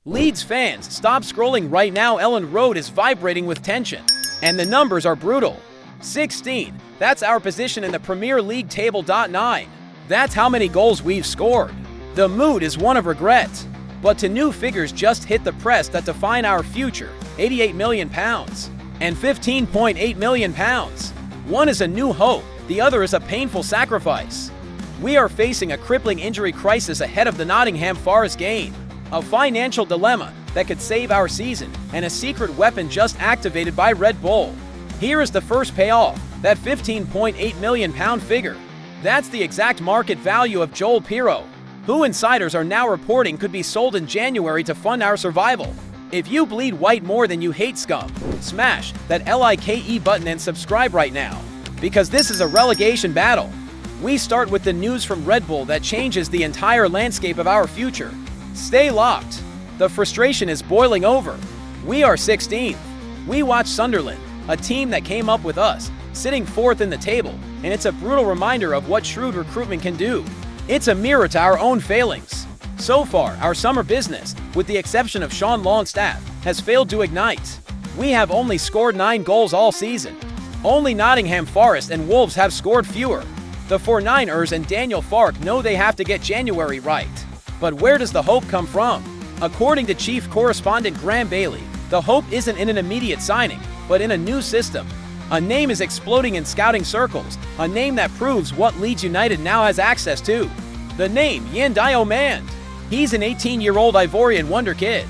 Leeds fans, stop scrolling right now. Elland Road is vibrating with tension. And the numbers are brutal. 16. That's our position in the Premier League table. 9. That's how many goals we've scored. The mood is one of regret. But two new figures just hit the press that define our future. £88 million and £15.8 million. One is a new hope, the other is a painful sacrifice. We are facing a crippling injury crisis ahead of the Nottingham Forest game. A financial dilemma that could save our season, and a secret weapon just activated by Red Bull. Here is the first payoff, that £15.8 million figure. That's the exact market value of Joel Pirro, who insiders are now reporting could be sold in January to fund our survival. If you bleed white more than you hate scum, smash that like button and subscribe right now, because this is a relegation battle. We start with the news from Red Bull that changes the entire landscape of our future. Stay locked. The frustration is boiling over. We are 16th. We watch Sunderland, a team that came up with us, sitting 4th in the table, and it's a brutal reminder of what shrewd recruitment can do. It's a mirror to our own failings. So far, our summer business, with the exception of Sean Longstaff, has failed to ignite. We have only scored 9 goals all season. Only Nottingham Forest and Wolves have scored fewer. The 49ers and Daniel Farke know they have to get January right. But where does the hope come from? According to chief correspondent Graham Bailey, the hope isn't in an immediate signing, but in a new system. A name is exploding in scouting circles, a name that proves what Leeds United now has access to. The name Yan Diomande. He's an 18-year-old Ivorian wonder kid.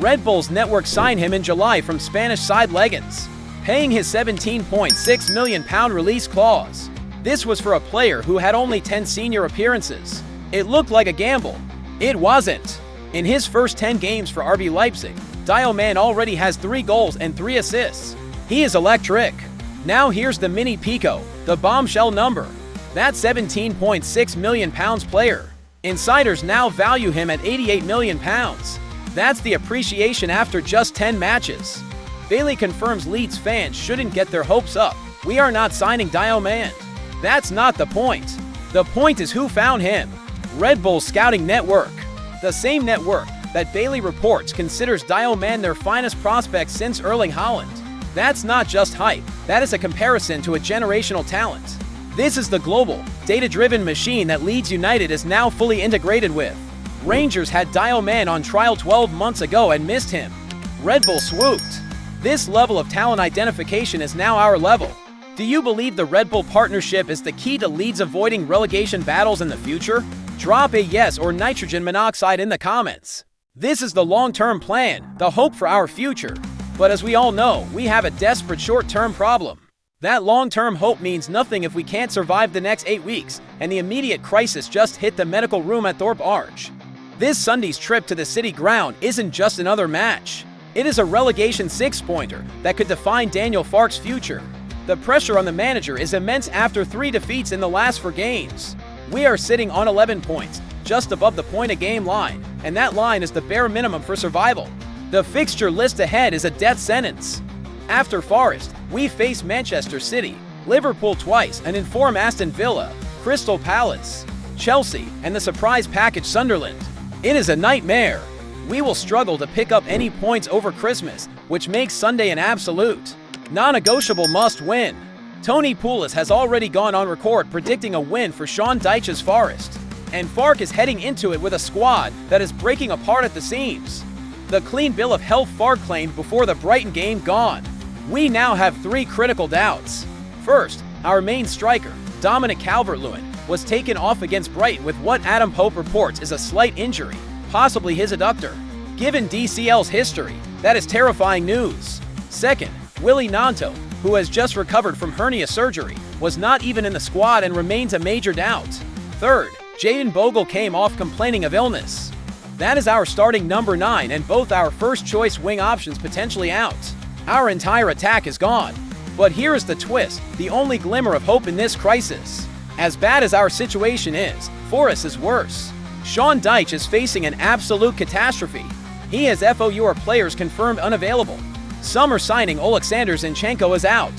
Red Bull's network signed him in July from Spanish side Leganés, paying his £17.6 million release clause. This was for a player who had only 10 senior appearances. It looked like a gamble. It wasn't. In his first 10 games for RB Leipzig, Diomande already has 3 goals and 3 assists. He is electric. Now here's the mini Pico, the bombshell number. That £17.6 million player. Insiders now value him at £88 million. That's the appreciation after just 10 matches. Bailey confirms Leeds fans shouldn't get their hopes up. We are not signing Diomande. That's not the point. The point is who found him. Red Bull Scouting Network. The same network that Bailey reports considers Diomande their finest prospect since Erling Haaland. That's not just hype, that is a comparison to a generational talent. This is the global, data-driven machine that Leeds United is now fully integrated with. Rangers had Diomande on trial 12 months ago and missed him. Red Bull swooped. This level of talent identification is now our level. Do you believe the Red Bull partnership is the key to Leeds avoiding relegation battles in the future? Drop a yes or nitrogen monoxide in the comments. This is the long-term plan, the hope for our future. But as we all know, we have a desperate short-term problem. That long-term hope means nothing if we can't survive the next 8 weeks, and the immediate crisis just hit the medical room at Thorpe Arch. This Sunday's trip to the City Ground isn't just another match. It is a relegation 6-pointer that could define Daniel Farke's future. The pressure on the manager is immense after 3 defeats in the last 4 games. We are sitting on 11 points, just above the point-a-game line, and that line is the bare minimum for survival. The fixture list ahead is a death sentence. After Forest, we face Manchester City, Liverpool twice, and inform Aston Villa, Crystal Palace, Chelsea, and the surprise package Sunderland. It is a nightmare. We will struggle to pick up any points over Christmas, which makes Sunday an absolute, non-negotiable must-win. Tony Pulis has already gone on record predicting a win for Sean Dyche's Forest, and Farke is heading into it with a squad that is breaking apart at the seams. The clean bill of health Farke claimed before the Brighton game gone. We now have 3 critical doubts. First, our main striker, Dominic Calvert-Lewin, was taken off against Brighton with what Adam Pope reports is a slight injury, possibly his adductor. Given DCL's history, that is terrifying news. Second, Willy Nanto, who has just recovered from hernia surgery, was not even in the squad and remains a major doubt. Third, Jayden Bogle came off complaining of illness. That is our starting number 9 and both our first-choice wing options potentially out. Our entire attack is gone. But here is the twist, the only glimmer of hope in this crisis. As bad as our situation is, Forest is worse. Sean Dyche is facing an absolute catastrophe. He has FOUR players confirmed unavailable. Summer signing Oleksandr Zinchenko is out.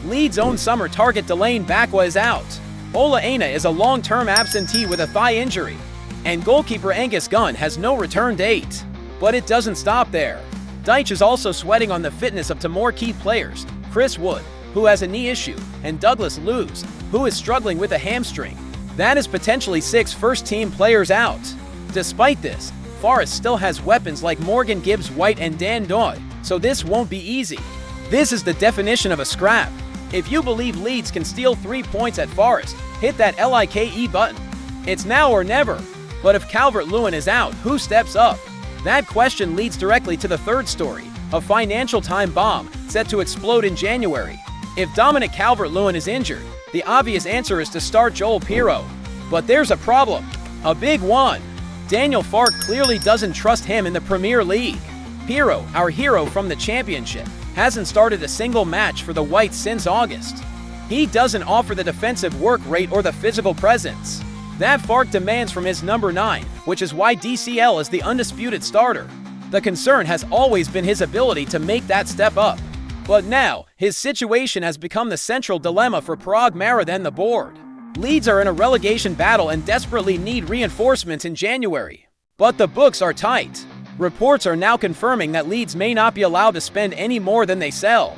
Leeds' own summer target Delaney Bakwa is out. Ola Aina is a long-term absentee with a thigh injury. And goalkeeper Angus Gunn has no return date. But it doesn't stop there. Deitch is also sweating on the fitness of two more key players, Chris Wood, who has a knee issue, and Douglas Luiz, who is struggling with a hamstring. That is potentially 6 first-team players out. Despite this, Forest still has weapons like Morgan Gibbs-White and Dan Dodd, so this won't be easy. This is the definition of a scrap. If you believe Leeds can steal 3 points at Forest, hit that LIKE button. It's now or never. But if Calvert-Lewin is out, who steps up? That question leads directly to the third story, a Financial Times bomb set to explode in January. If Dominic Calvert-Lewin is injured, the obvious answer is to start Joel Pirro. But there's a problem. A big one. Daniel Farke clearly doesn't trust him in the Premier League. Pirro, our hero from the Championship, hasn't started a single match for the Whites since August. He doesn't offer the defensive work rate or the physical presence that Farke demands from his number 9, which is why DCL is the undisputed starter. The concern has always been his ability to make that step up. But now, his situation has become the central dilemma for Parag Mara and the board. Leeds are in a relegation battle and desperately need reinforcements in January. But the books are tight. Reports are now confirming that Leeds may not be allowed to spend any more than they sell.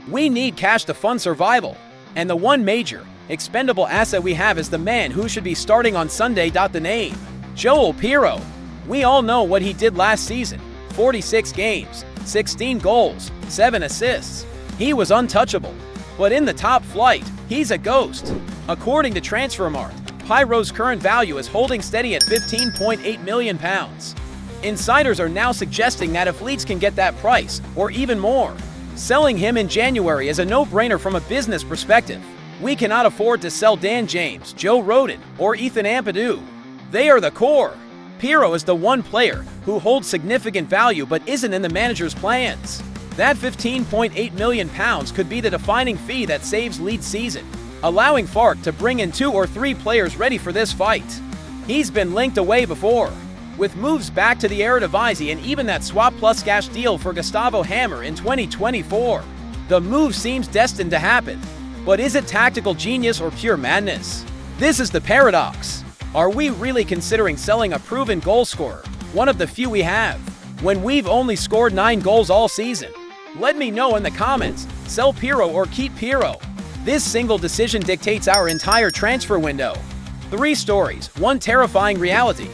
We need cash to fund survival. And the one major, expendable asset we have is the man who should be starting on Sunday. The name, Joel Pirro. We all know what he did last season. 46 games, 16 goals, 7 assists. He was untouchable. But in the top flight, he's a ghost. According to Transfermarkt, Pirro's current value is holding steady at £15.8 million. Insiders are now suggesting that if Leeds can get that price, or even more, selling him in January is a no-brainer from a business perspective. We cannot afford to sell Dan James, Joe Rodon, or Ethan Ampadu. They are the core. Pirro is the one player who holds significant value but isn't in the manager's plans. That £15.8 million could be the defining fee that saves Leeds' season, allowing Farke to bring in 2 or 3 players ready for this fight. He's been linked away before, with moves back to the Eredivisie and even that swap plus cash deal for Gustavo Hammer in 2024. The move seems destined to happen. But is it tactical genius or pure madness? This is the paradox. Are we really considering selling a proven goal scorer, one of the few we have, when we've only scored 9 goals all season? Let me know in the comments. Sell Pirro or keep Pirro. This single decision dictates our entire transfer window. 3 stories, 1 terrifying reality.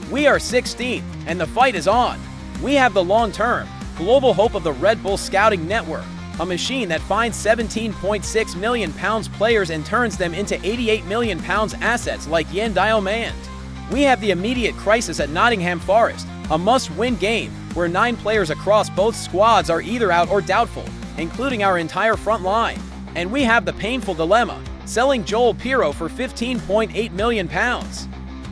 We are 16th, and the fight is on. We have the long-term, global hope of the Red Bull Scouting Network, a machine that finds £17.6 million players and turns them into £88 million assets like Yen Diomand. We have the immediate crisis at Nottingham Forest, a must-win game where 9 players across both squads are either out or doubtful, including our entire front line. And we have the painful dilemma, selling Joel Pirro for £15.8 million.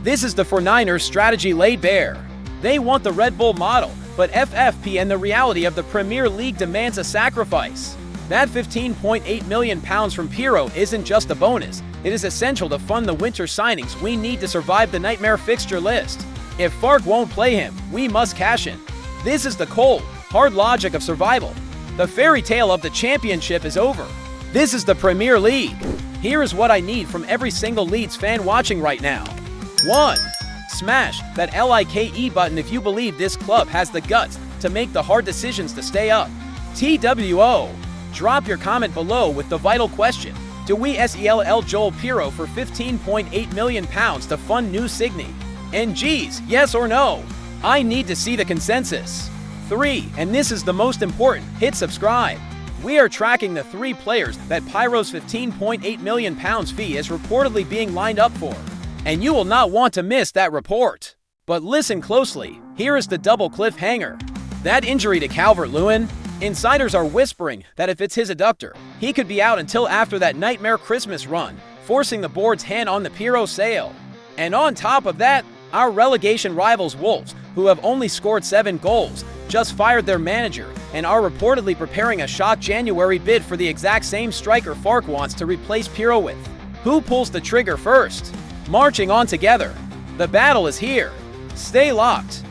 This is the 49ers strategy laid bare. They want the Red Bull model, but FFP and the reality of the Premier League demands a sacrifice. That £15.8 million from Pirro isn't just a bonus, it is essential to fund the winter signings we need to survive the nightmare fixture list. If Farke won't play him, we must cash in. This is the cold, hard logic of survival. The fairy tale of the Championship is over. This is the Premier League. Here is what I need from every single Leeds fan watching right now. 1. Smash that LIKE button if you believe this club has the guts to make the hard decisions to stay up. TWO. Drop your comment below with the vital question. Do we sell Joel Pirro for £15.8 million to fund new Signy? And geez, yes or no? I need to see the consensus. 3, and this is the most important, hit subscribe. We are tracking the 3 players that Pirro's £15.8 million fee is reportedly being lined up for. And you will not want to miss that report. But listen closely, here is the double cliffhanger. That injury to Calvert-Lewin? Insiders are whispering that if it's his adductor, he could be out until after that nightmare Christmas run, forcing the board's hand on the Pirro sale. And on top of that, our relegation rivals Wolves, who have only scored 7 goals, just fired their manager and are reportedly preparing a shock January bid for the exact same striker Farke wants to replace Pirro with. Who pulls the trigger first? Marching on together. The battle is here. Stay locked.